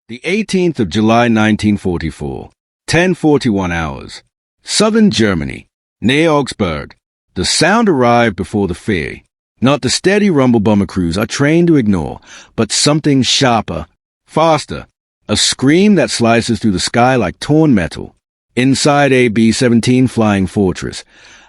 The 18th of July 1944, 10:41 hours. Southern Germany, near Augsburg. The sound arrived before the fear. Not the steady rumble bomber crews are trained to ignore, but something sharper, faster. A scream that slices through the sky like torn metal. Inside a B-17 flying fortress,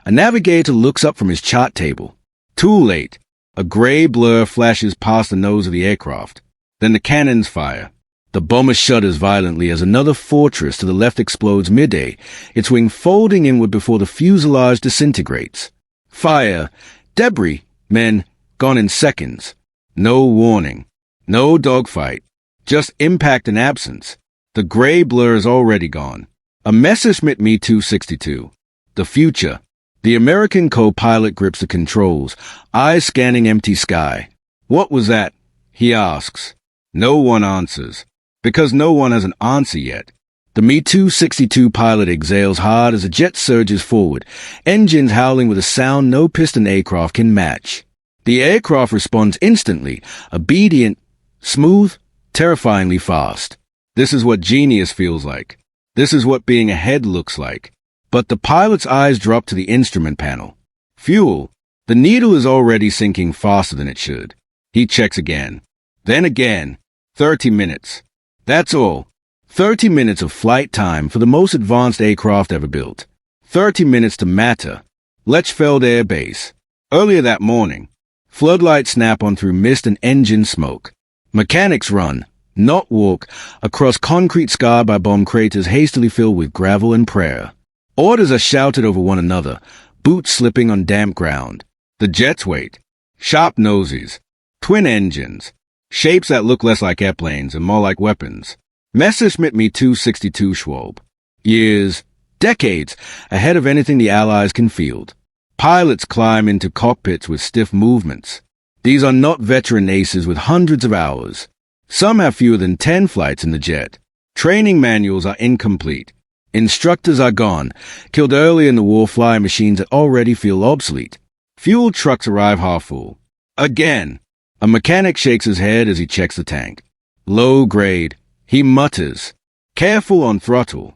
a navigator looks up from his chart table. Too late. A gray blur flashes past the nose of the aircraft. Then the cannons fire. The bomber shudders violently as another fortress to the left explodes mid-air, its wing folding inward before the fuselage disintegrates. Fire, debris, men, gone in seconds. No warning. No dogfight. Just impact and absence. The gray blur is already gone. A Messerschmitt Me 262. The future. The American co-pilot grips the controls, eyes scanning empty sky. What was that? He asks. No one answers. Because no one has an answer yet. The Me 262 pilot exhales hard as the jet surges forward, engines howling with a sound no piston aircraft can match. The aircraft responds instantly, obedient, smooth, terrifyingly fast. This is what genius feels like. This is what being ahead looks like. But the pilot's eyes drop to the instrument panel. Fuel. The needle is already sinking faster than it should. He checks again. Then again. 30 minutes. That's all. 30 minutes of flight time for the most advanced aircraft ever built. 30 minutes to Matter, Lechfeld Air Base. Earlier that morning, floodlights snap on through mist and engine smoke. Mechanics run, not walk, across concrete scarred by bomb craters hastily filled with gravel and prayer. Orders are shouted over one another, boots slipping on damp ground. The jets wait. Sharp noses. Twin engines. Shapes that look less like airplanes and more like weapons. Messerschmitt Me 262 Schwab. Years, decades, ahead of anything the Allies can field. Pilots climb into cockpits with stiff movements. These are not veteran aces with hundreds of hours. Some have fewer than 10 flights in the jet. Training manuals are incomplete. Instructors are gone, killed early in the war flying machines that already feel obsolete. Fuel trucks arrive half full. Again. A mechanic shakes his head as he checks the tank. Low grade. He mutters. Careful on throttle.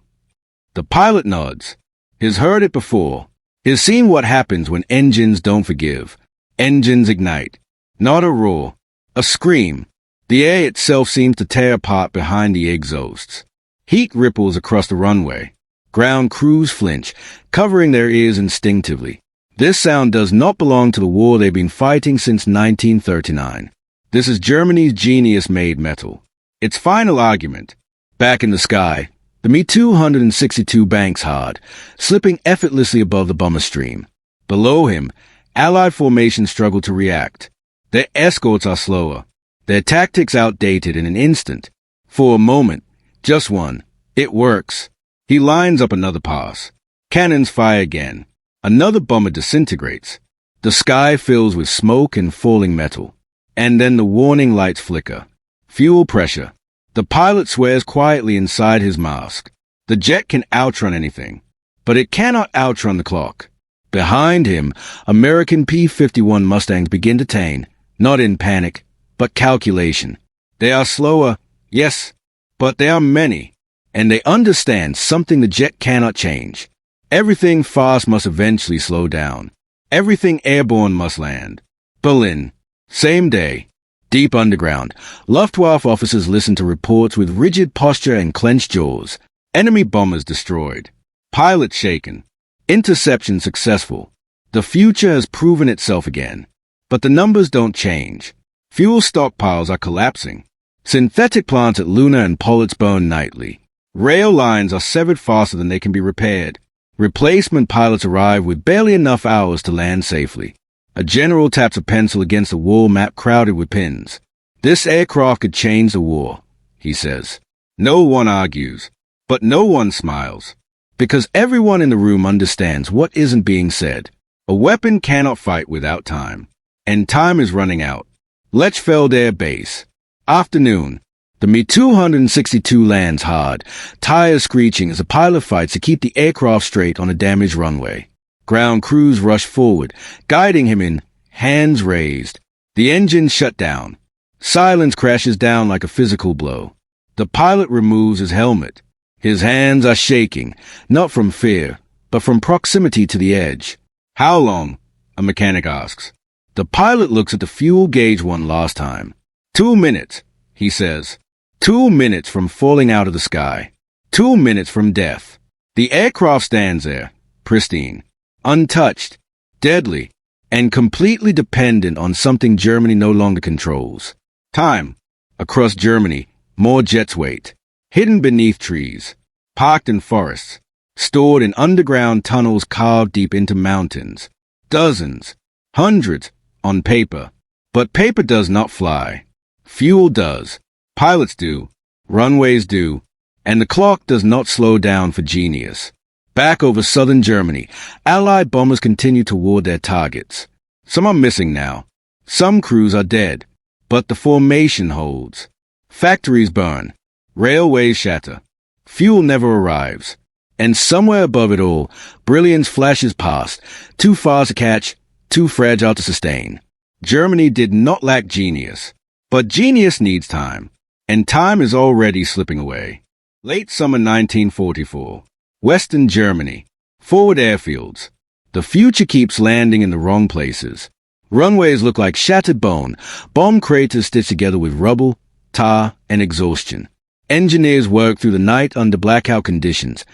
The pilot nods. He's heard it before. He's seen what happens when engines don't forgive. Engines ignite. Not a roar. A scream. The air itself seems to tear apart behind the exhausts. Heat ripples across the runway. Ground crews flinch, covering their ears instinctively. This sound does not belong to the war they've been fighting since 1939. This is Germany's genius made metal. Its final argument. Back in the sky, the Me 262 banks hard, slipping effortlessly above the bomber stream. Below him, Allied formations struggle to react. Their escorts are slower. Their tactics outdated in an instant. For a moment, just one, it works. He lines up another pass. Cannons fire again. Another bomber disintegrates. The sky fills with smoke and falling metal. And then the warning lights flicker. Fuel pressure. The pilot swears quietly inside his mask. The jet can outrun anything, but it cannot outrun the clock. Behind him, American P-51 Mustangs begin to tane, not in panic, but calculation. They are slower, yes, but they are many, and they understand something the jet cannot change. Everything fast must eventually slow down. Everything airborne must land. Berlin. Same day. Deep underground. Luftwaffe officers listen to reports with rigid posture and clenched jaws. Enemy bombers destroyed. Pilots shaken. Interception successful. The future has proven itself again. But the numbers don't change. Fuel stockpiles are collapsing. Synthetic plants at Luna and Politz burn nightly. Rail lines are severed faster than they can be repaired. Replacement pilots arrive with barely enough hours to land safely. A general taps a pencil against a wall map crowded with pins. This aircraft could change the war, he says. No one argues, but no one smiles. Because everyone in the room understands what isn't being said. A weapon cannot fight without time. And time is running out. Lechfeld Air Base. Afternoon. The Me 262 lands hard, tires screeching as the pilot fights to keep the aircraft straight on a damaged runway. Ground crews rush forward, guiding him in, hands raised. The engines shut down. Silence crashes down like a physical blow. The pilot removes his helmet. His hands are shaking, not from fear, but from proximity to the edge. How long? A mechanic asks. The pilot looks at the fuel gauge one last time. 2 minutes, he says. 2 minutes from falling out of the sky. 2 minutes from death. The aircraft stands there, pristine, untouched, deadly, and completely dependent on something Germany no longer controls. Time. Across Germany, more jets wait, hidden beneath trees, parked in forests, stored in underground tunnels carved deep into mountains. Dozens, hundreds, on paper. But paper does not fly. Fuel does. Pilots do. Runways do. And the clock does not slow down for genius. Back over southern Germany, Allied bombers continue toward their targets. Some are missing now. Some crews are dead. But the formation holds. Factories burn. Railways shatter. Fuel never arrives. And somewhere above it all, brilliance flashes past, too far to catch, too fragile to sustain. Germany did not lack genius. But genius needs time. And time is already slipping away. Late summer 1944. Western Germany. Forward airfields. The future keeps landing in the wrong places. Runways look like shattered bone, bomb craters stitched together with rubble, tar, and exhaustion. Engineers work through the night under blackout conditions,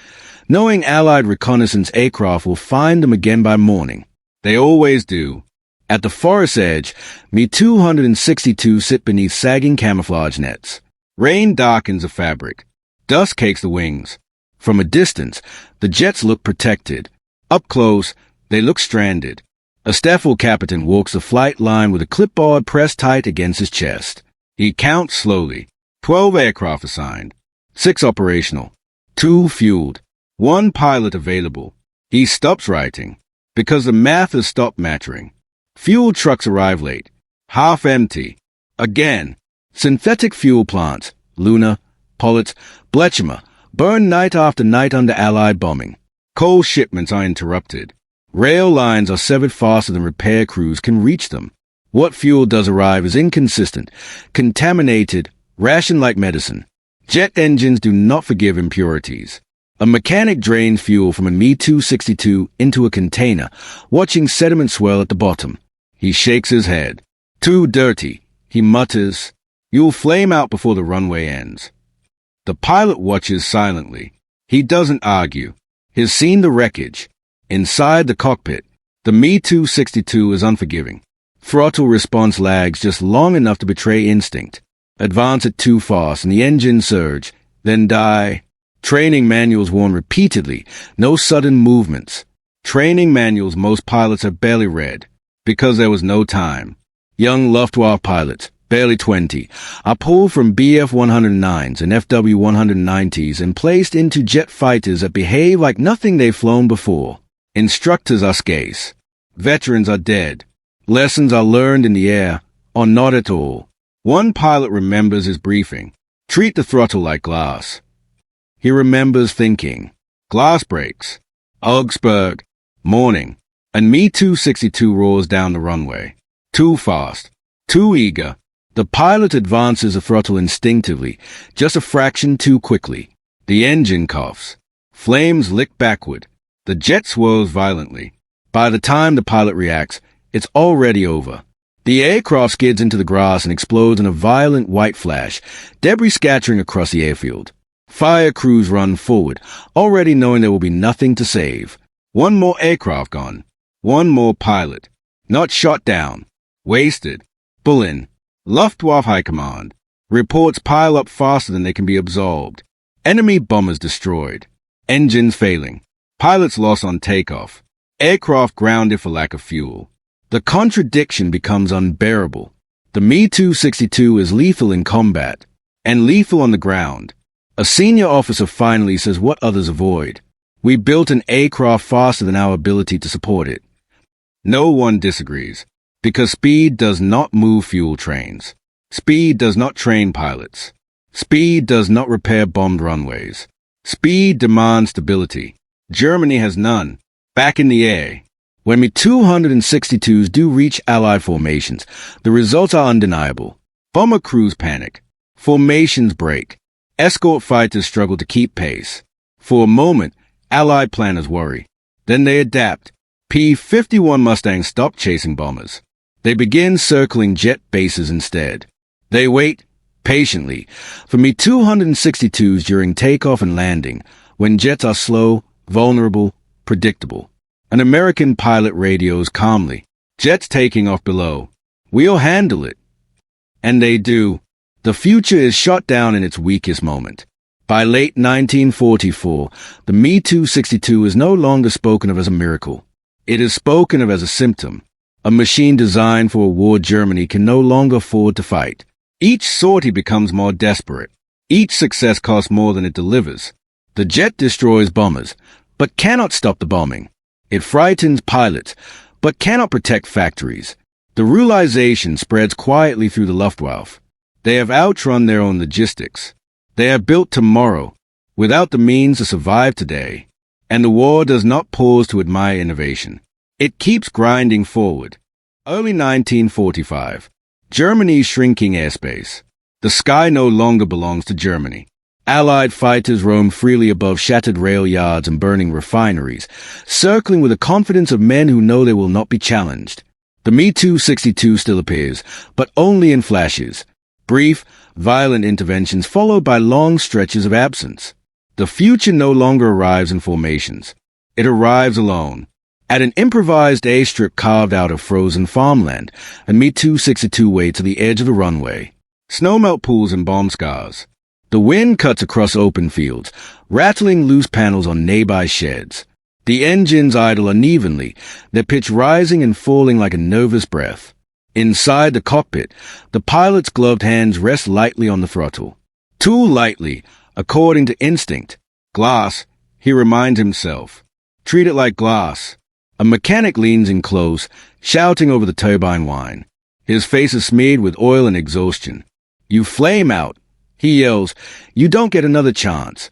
knowing Allied reconnaissance aircraft will find them again by morning. They always do. At the forest edge, Me-262 sit beneath sagging camouflage nets. Rain darkens the fabric. Dust cakes the wings. From a distance, the jets look protected. Up close, they look stranded. A Staffel captain walks the flight line with a clipboard pressed tight against his chest. He counts slowly. 12 aircraft assigned. 6 operational. 2 fueled. 1 pilot available. He stops writing, because the math has stopped mattering. Fuel trucks arrive late. Half empty. Again. Synthetic fuel plants, Luna, Politz, Blechema, burn night after night under Allied bombing. Coal shipments are interrupted. Rail lines are severed faster than repair crews can reach them. What fuel does arrive is inconsistent, contaminated, rationed like medicine. Jet engines do not forgive impurities. A mechanic drains fuel from a Me-262 into a container, watching sediment swell at the bottom. He shakes his head. Too dirty, he mutters. You'll flame out before the runway ends. The pilot watches silently. He doesn't argue. He's seen the wreckage. Inside the cockpit, the Me-262 is unforgiving. Throttle response lags just long enough to betray instinct. Advance it too fast and the engines surge, then die. Training manuals warn repeatedly, no sudden movements. Training manuals most pilots have barely read, because there was no time. Young Luftwaffe pilots, barely 20, are pulled from Bf-109s and Fw-190s and placed into jet fighters that behave like nothing they've flown before. Instructors are scarce. Veterans are dead. Lessons are learned in the air, or not at all. One pilot remembers his briefing. Treat the throttle like glass. He remembers thinking. Glass breaks. Augsburg. Morning. And Me-262 roars down the runway. Too fast. Too eager. The pilot advances the throttle instinctively, just a fraction too quickly. The engine coughs. Flames lick backward. The jet swirls violently. By the time the pilot reacts, it's already over. The aircraft skids into the grass and explodes in a violent white flash, debris scattering across the airfield. Fire crews run forward, already knowing there will be nothing to save. One more aircraft gone. One more pilot. Not shot down. Wasted. Berlin. Luftwaffe High Command. Reports pile up faster than they can be absorbed. Enemy bombers destroyed. Engines failing. Pilots lost on takeoff. Aircraft grounded for lack of fuel. The contradiction becomes unbearable. The Me-262 is lethal in combat, and lethal on the ground. A senior officer finally says what others avoid. We built an aircraft faster than our ability to support it. No one disagrees, because speed does not move fuel trains. Speed does not train pilots. Speed does not repair bombed runways. Speed demands stability. Germany has none. Back in the air. When Me-262s do reach Allied formations, the results are undeniable. Bomber crews panic. Formations break. Escort fighters struggle to keep pace. For a moment, Allied planners worry. Then they adapt. P-51 Mustangs stop chasing bombers. They begin circling jet bases instead. They wait, patiently, for Me-262s during takeoff and landing, when jets are slow, vulnerable, predictable. An American pilot radios calmly, "Jets taking off below. We'll handle it." And they do. The future is shot down in its weakest moment. By late 1944, the Me-262 is no longer spoken of as a miracle. It is spoken of as a symptom. A machine designed for a war Germany can no longer afford to fight. Each sortie becomes more desperate. Each success costs more than it delivers. The jet destroys bombers, but cannot stop the bombing. It frightens pilots, but cannot protect factories. The realization spreads quietly through the Luftwaffe. They have outrun their own logistics. They have built tomorrow, without the means to survive today. And the war does not pause to admire innovation. It keeps grinding forward. Early 1945. Germany's shrinking airspace. The sky no longer belongs to Germany. Allied fighters roam freely above shattered rail yards and burning refineries, circling with the confidence of men who know they will not be challenged. The Me-262 still appears, but only in flashes. Brief, violent interventions followed by long stretches of absence. The future no longer arrives in formations. It arrives alone. At an improvised airstrip carved out of frozen farmland, a Me-262 waits to the edge of the runway. Snowmelt pools and bomb scars. The wind cuts across open fields, rattling loose panels on nearby sheds. The engines idle unevenly, their pitch rising and falling like a nervous breath. Inside the cockpit, the pilot's gloved hands rest lightly on the throttle. Too lightly, according to instinct. Glass, he reminds himself. Treat it like glass. A mechanic leans in close, shouting over the turbine whine. His face is smeared with oil and exhaustion. "You flame out," he yells. "You don't get another chance."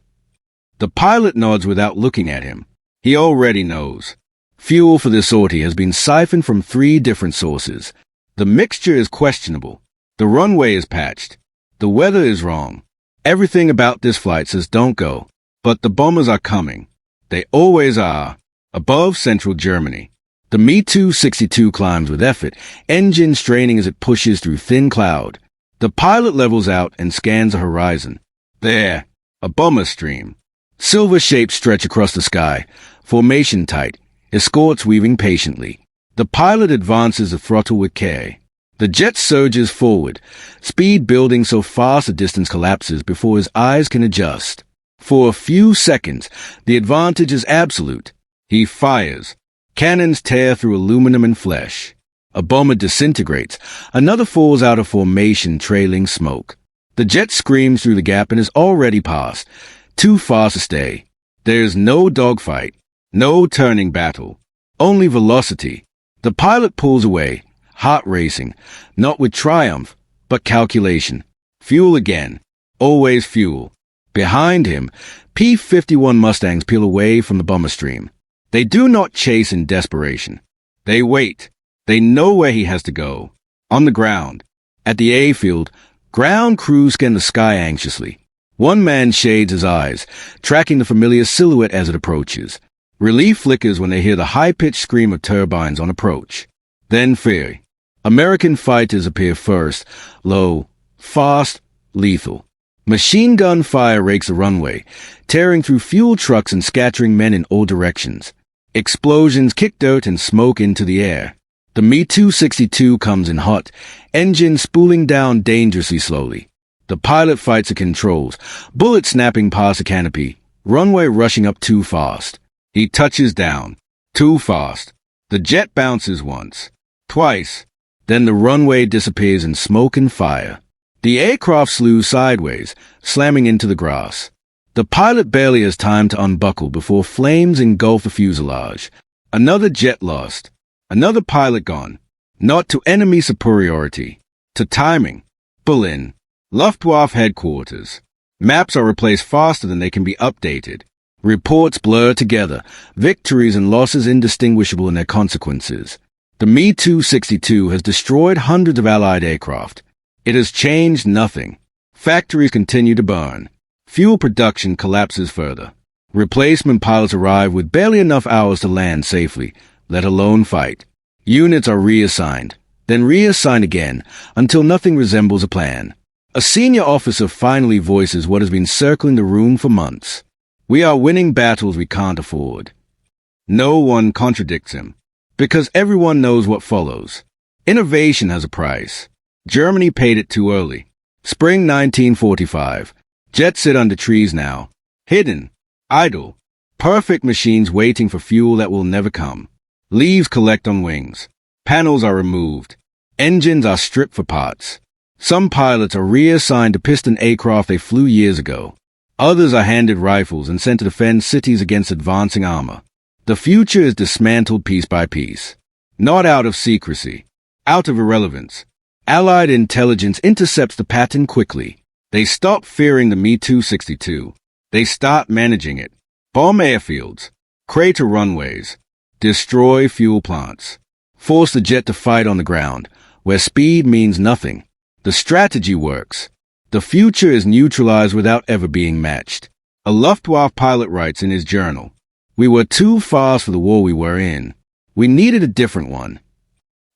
The pilot nods without looking at him. He already knows. Fuel for this sortie has been siphoned from 3 different sources. The mixture is questionable. The runway is patched. The weather is wrong. Everything about this flight says don't go. But the bombers are coming. They always are. Above central Germany. The Me-262 climbs with effort, engine straining as it pushes through thin cloud. The pilot levels out and scans the horizon. There, a bomber stream. Silver shapes stretch across the sky, formation tight, escorts weaving patiently. The pilot advances the throttle with care. The jet surges forward, speed building so fast the distance collapses before his eyes can adjust. For a few seconds, the advantage is absolute. He fires. Cannons tear through aluminum and flesh. A bomber disintegrates. Another falls out of formation, trailing smoke. The jet screams through the gap and is already past. Too fast to stay. There is no dogfight. No turning battle. Only velocity. The pilot pulls away, heart racing, not with triumph, but calculation. Fuel again. Always fuel. Behind him, P-51 Mustangs peel away from the bomber stream. They do not chase in desperation. They wait. They know where he has to go. On the ground. At the A-field, ground crews scan the sky anxiously. One man shades his eyes, tracking the familiar silhouette as it approaches. Relief flickers when they hear the high-pitched scream of turbines on approach. Then fear. American fighters appear first, low, fast, lethal. Machine gun fire rakes the runway, tearing through fuel trucks and scattering men in all directions. Explosions kick dirt and smoke into the air. The Me-262 comes in hot, engine spooling down dangerously slowly. The pilot fights the controls, bullets snapping past the canopy, runway rushing up too fast. He touches down. Too fast. The jet bounces once, twice. Then the runway disappears in smoke and fire. The aircraft slews sideways, slamming into the grass. The pilot barely has time to unbuckle before flames engulf the fuselage. Another jet lost. Another pilot gone. Not to enemy superiority. To timing. Berlin. Luftwaffe headquarters. Maps are replaced faster than they can be updated. Reports blur together, victories and losses indistinguishable in their consequences. The Me-262 has destroyed hundreds of Allied aircraft. It has changed nothing. Factories continue to burn. Fuel production collapses further. Replacement pilots arrive with barely enough hours to land safely, let alone fight. Units are reassigned, then reassigned again, until nothing resembles a plan. A senior officer finally voices what has been circling the room for months. We are winning battles we can't afford. No one contradicts him, because everyone knows what follows. Innovation has a price. Germany paid it too early. Spring 1945. Jets sit under trees now. Hidden. Idle. Perfect machines waiting for fuel that will never come. Leaves collect on wings. Panels are removed. Engines are stripped for parts. Some pilots are reassigned to piston aircraft they flew years ago. Others are handed rifles and sent to defend cities against advancing armor. The future is dismantled piece by piece. Not out of secrecy. Out of irrelevance. Allied intelligence intercepts the pattern quickly. They stop fearing the Me-262. They start managing it. Bomb airfields. Crater runways. Destroy fuel plants. Force the jet to fight on the ground, where speed means nothing. The strategy works. The future is neutralized without ever being matched. A Luftwaffe pilot writes in his journal, "We were too fast for the war we were in. We needed a different one."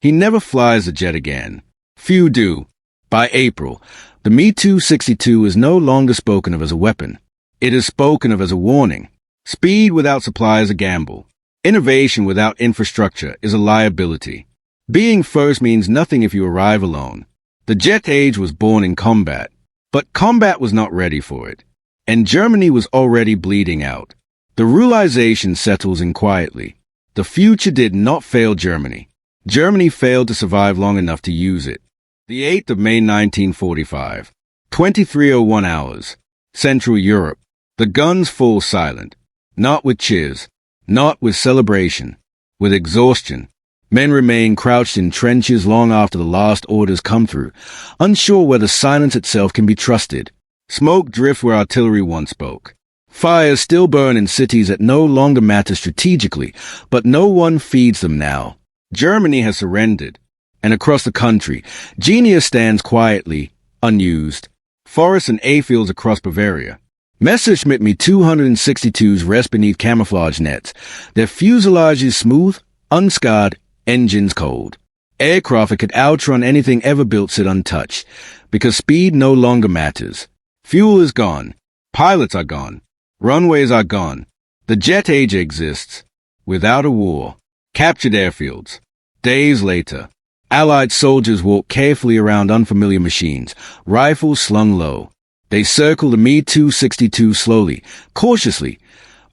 He never flies the jet again. Few do. By April, the Me-262 is no longer spoken of as a weapon. It is spoken of as a warning. Speed without supply is a gamble. Innovation without infrastructure is a liability. Being first means nothing if you arrive alone. The jet age was born in combat, but combat was not ready for it, and Germany was already bleeding out. The realization settles in quietly. The future did not fail Germany. Germany failed to survive long enough to use it. The 8th of May 1945, 23:01 hours, Central Europe. The guns fall silent, not with cheers, not with celebration, with exhaustion. Men remain crouched in trenches long after the last orders come through, unsure whether silence itself can be trusted. Smoke drifts where artillery once spoke. Fires still burn in cities that no longer matter strategically, but no one feeds them now. Germany has surrendered, and across the country, genius stands quietly, unused. Forests and airfields across Bavaria. Messerschmitt Me 262s rest beneath camouflage nets, their fuselages smooth, unscarred, engines cold. Aircraft that could outrun anything ever built sit untouched, because speed no longer matters. Fuel is gone. Pilots are gone. Runways are gone. The jet age exists. Without a war. Captured airfields. Days later, Allied soldiers walk carefully around unfamiliar machines, rifles slung low. They circle the Me-262 slowly, cautiously,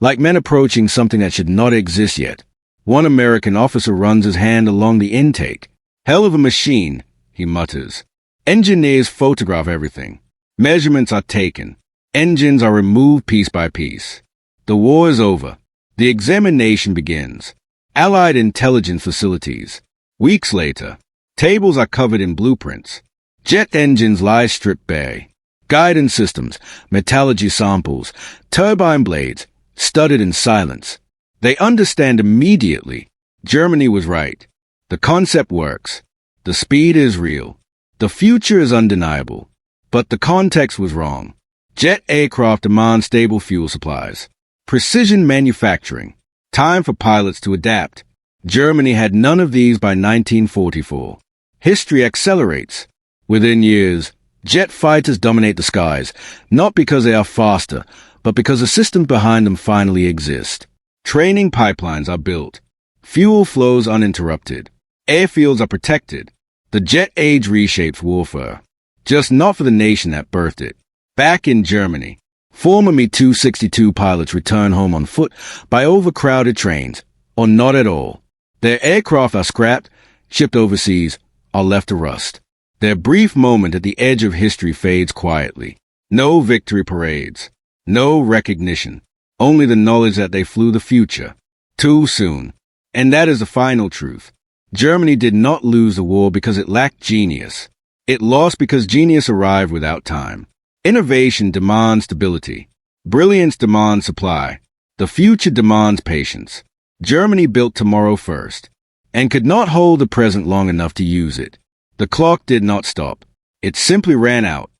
like men approaching something that should not exist yet. One American officer runs his hand along the intake. "Hell of a machine," he mutters. Engineers photograph everything. Measurements are taken. Engines are removed piece by piece. The war is over. The examination begins. Allied intelligence facilities. Weeks later, tables are covered in blueprints. Jet engines lie stripped bare. Guidance systems, metallurgy samples, turbine blades, studied in silence. They understand immediately. Germany was right. The concept works. The speed is real. The future is undeniable. But the context was wrong. Jet aircraft demand stable fuel supplies. Precision manufacturing. Time for pilots to adapt. Germany had none of these by 1944. History accelerates. Within years, jet fighters dominate the skies, not because they are faster, but because the systems behind them finally exist. Training pipelines are built. Fuel flows uninterrupted. Airfields are protected. The jet age reshapes warfare. Just not for the nation that birthed it. Back in Germany, former Me-262 pilots return home on foot by overcrowded trains, or not at all. Their aircraft are scrapped, shipped overseas, or left to rust. Their brief moment at the edge of history fades quietly. No victory parades. No recognition. Only the knowledge that they flew the future. Too soon. And that is the final truth. Germany did not lose the war because it lacked genius. It lost because genius arrived without time. Innovation demands stability. Brilliance demands supply. The future demands patience. Germany built tomorrow first, and could not hold the present long enough to use it. The clock did not stop. It simply ran out.